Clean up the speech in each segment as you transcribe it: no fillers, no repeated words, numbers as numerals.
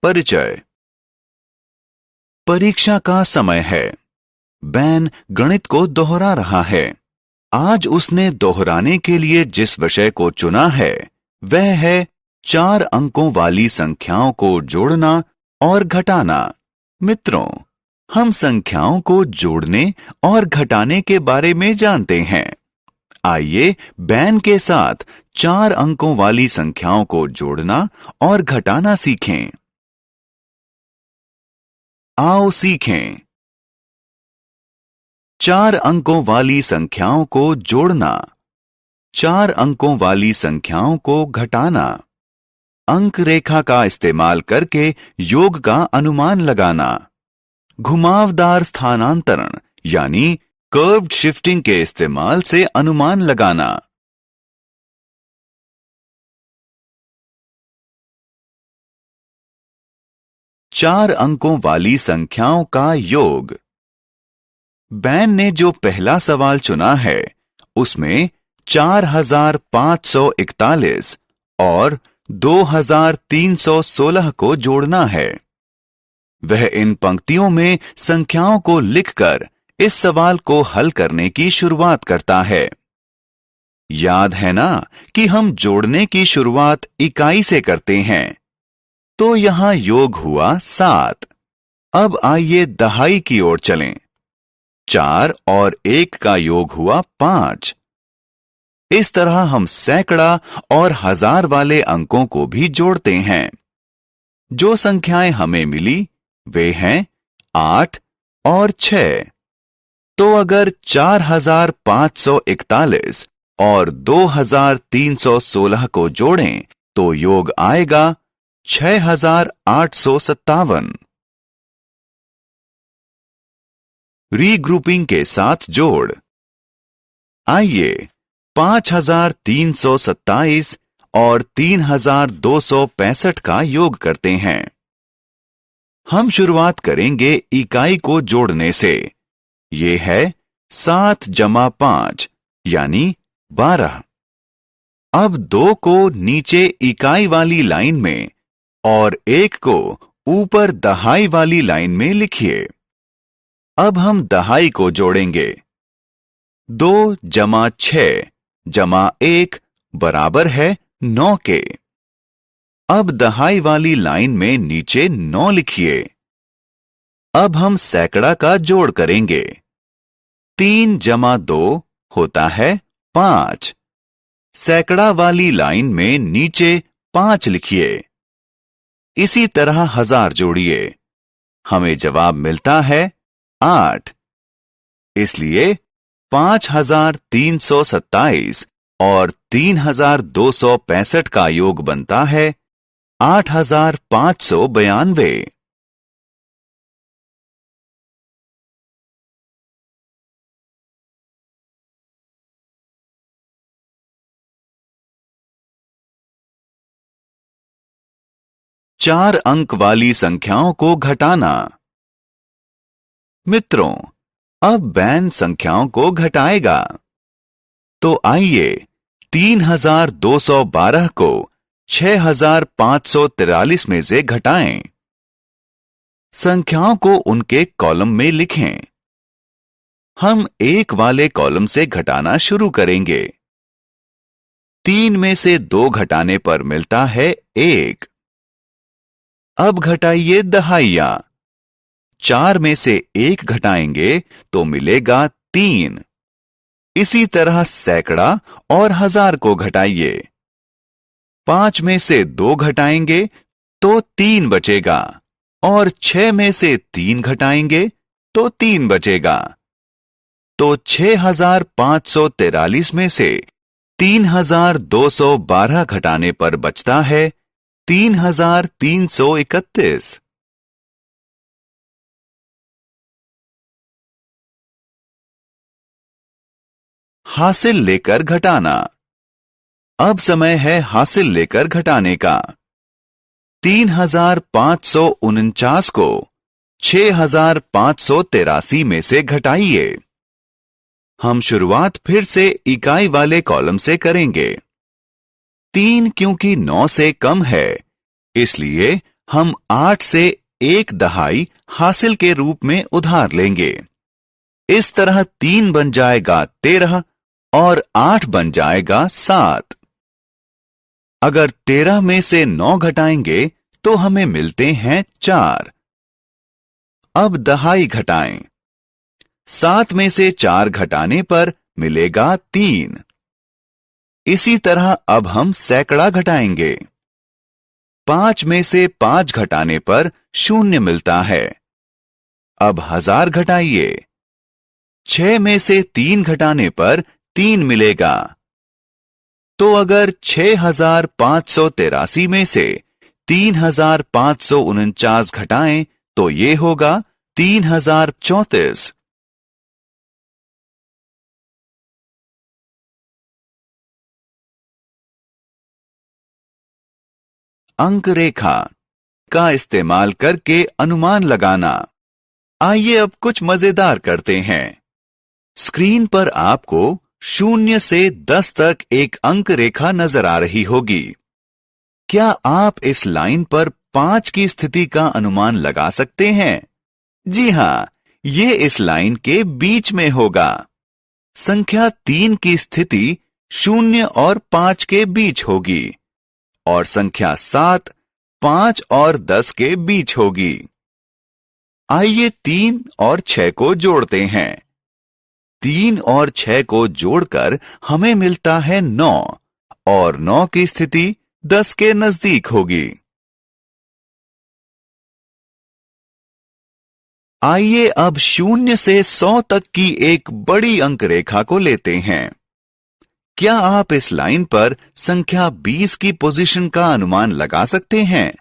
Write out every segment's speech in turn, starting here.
परिचय। परीक्षा का समय है। बैन गणित को दोहरा रहा है। आज उसने दोहराने के लिए जिस विषय को चुना है वह है 4 अंकों वाली संख्याओं को जोड़ना और घटाना। मित्रों, हम संख्याओं को जोड़ने और घटाने के बारे में जानते हैं। आइए बैन के साथ 4 अंकों वाली संख्याओं को जोड़ना और घटाना सीखें। आओ सीखें। 4 अंकों वाली संख्याओं को जोड़ना, 4 अंकों वाली संख्याओं को घटाना, अंक रेखा का इस्तेमाल करके योग का अनुमान लगाना, घुमावदार स्थानांतरण यानी कर्व्ड शिफ्टिंग के इस्तेमाल से अनुमान लगाना। चार अंकों वाली संख्याओं का योग। बैन ने जो पहला सवाल चुना है उसमें 4541 और 2316 को जोड़ना है। वह इन पंक्तियों में संख्याओं को लिखकर इस सवाल को हल करने की शुरुआत करता है। याद है ना कि हम जोड़ने की शुरुआत इकाई से करते हैं, तो यहां योग हुआ 7। अब आइए दहाई की ओर चलें। 4 और 1 का योग हुआ 5। इस तरह हम सैकड़ा और हजार वाले अंकों को भी जोड़ते हैं। जो संख्याएं हमें मिली वे हैं 8 और 6। तो अगर 4541 और 2316 को जोड़ें तो योग आएगा 6857। रीग्रुपिंग के साथ जोड़। आइए 5327 और 3265 का योग करते हैं। हम शुरुआत करेंगे इकाई को जोड़ने से। ये है 7 जमा 5 यानी 12। अब 2 को नीचे इकाई वाली लाइन में और 1 को ऊपर दहाई वाली लाइन में लिखिए। अब हम दहाई को जोड़ेंगे। 2 जमा 6 जमा 1 बराबर है 9 के। अब दहाई वाली लाइन में नीचे 9 लिखिए। अब हम सैकड़ा का जोड़ करेंगे। 3 जमा 2 होता है 5। सैकड़ा वाली लाइन में नीचे 5 लिखिए। इसी तरह हजार जोड़िए। हमें जवाब मिलता है 8। इसलिए 5327 और 3265 का योग बनता है 8592। चार अंक वाली संख्याओं को घटाना। मित्रों, अब बैन संख्याओं को घटाएगा। तो आइए 3212 को 6543 में से घटाएं। संख्याओं को उनके कॉलम में लिखें। हम 1 वाले कॉलम से घटाना शुरू करेंगे। 3 में से 2 घटाने पर मिलता है 1। अब घटाइए दहाइयां। 4 में से 1 घटाएंगे तो मिलेगा 3। इसी तरह सैकड़ा और हजार को घटाइए। 5 में से 2 घटाएंगे तो 3 बचेगा और 6 में से 3 घटाएंगे तो 3 बचेगा। तो 6543 में से 3212 घटाने पर बचता है 3331। हासिल लेकर घटाना। अब समय है हासिल लेकर घटाने का। 3549 को 6583 में से घटाइए। हम शुरुआत फिर से इकाई वाले कॉलम से करेंगे। 3 क्योंकि 9 से कम है, इसलिए हम 8 से एक दहाई हासिल के रूप में उधार लेंगे। इस तरह 3 बन जाएगा 13 और 8 बन जाएगा 7। अगर 13 में से 9 घटाएंगे तो हमें मिलते हैं 4। अब दहाई घटाएं। 7 में से 4 घटाने पर मिलेगा 3। इसी तरह अब हम सैकड़ा घटाएंगे। 5 में से 5 घटाने पर 0 मिलता है। अब 1000 घटाइए। 6 में से 3 घटाने पर 3 मिलेगा। तो अगर 6583 में से 3549 घटाएं तो ये होगा 3034। अंक रेखा का इस्तेमाल करके अनुमान लगाना। आइए अब कुछ मजेदार करते हैं। स्क्रीन पर आपको 0 से 10 तक एक अंक रेखा नजर आ रही होगी। क्या आप इस लाइन पर 5 की स्थिति का अनुमान लगा सकते हैं? जी हां, ये इस लाइन के बीच में होगा। संख्या 3 की स्थिति 0 और 5 के बीच होगी और संख्या 7 5 और 10 के बीच होगी। आइए 3 और 6 को जोड़ते हैं। 3 और 6 को जोड़कर हमें मिलता है 9 और 9 की स्थिति 10 के नजदीक होगी। आइए अब 0 से 100 तक की एक बड़ी अंक रेखा को लेते हैं। क्या आप इस लाइन पर संख्या 20 की पोजीशन का अनुमान लगा सकते हैं?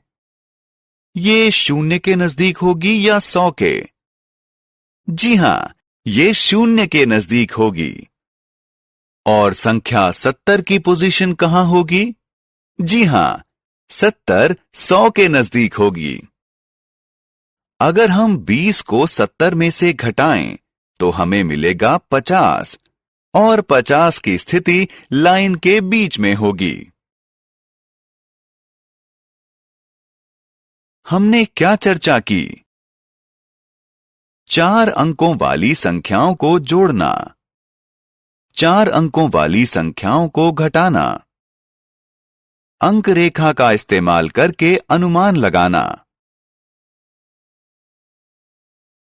ये 0 के नजदीक होगी या 100 के? जी हां, ये 0 के नजदीक होगी। और संख्या 70 की पोजीशन कहां होगी? जी हां, 70 100 के नजदीक होगी। अगर हम 20 को 70 में से घटाएं तो हमें मिलेगा 50 और 50 की स्थिति लाइन के बीच में होगी। हमने क्या चर्चा की? 4 अंकों वाली संख्याओं को जोड़ना, 4 अंकों वाली संख्याओं को घटाना, अंक रेखा का इस्तेमाल करके अनुमान लगाना।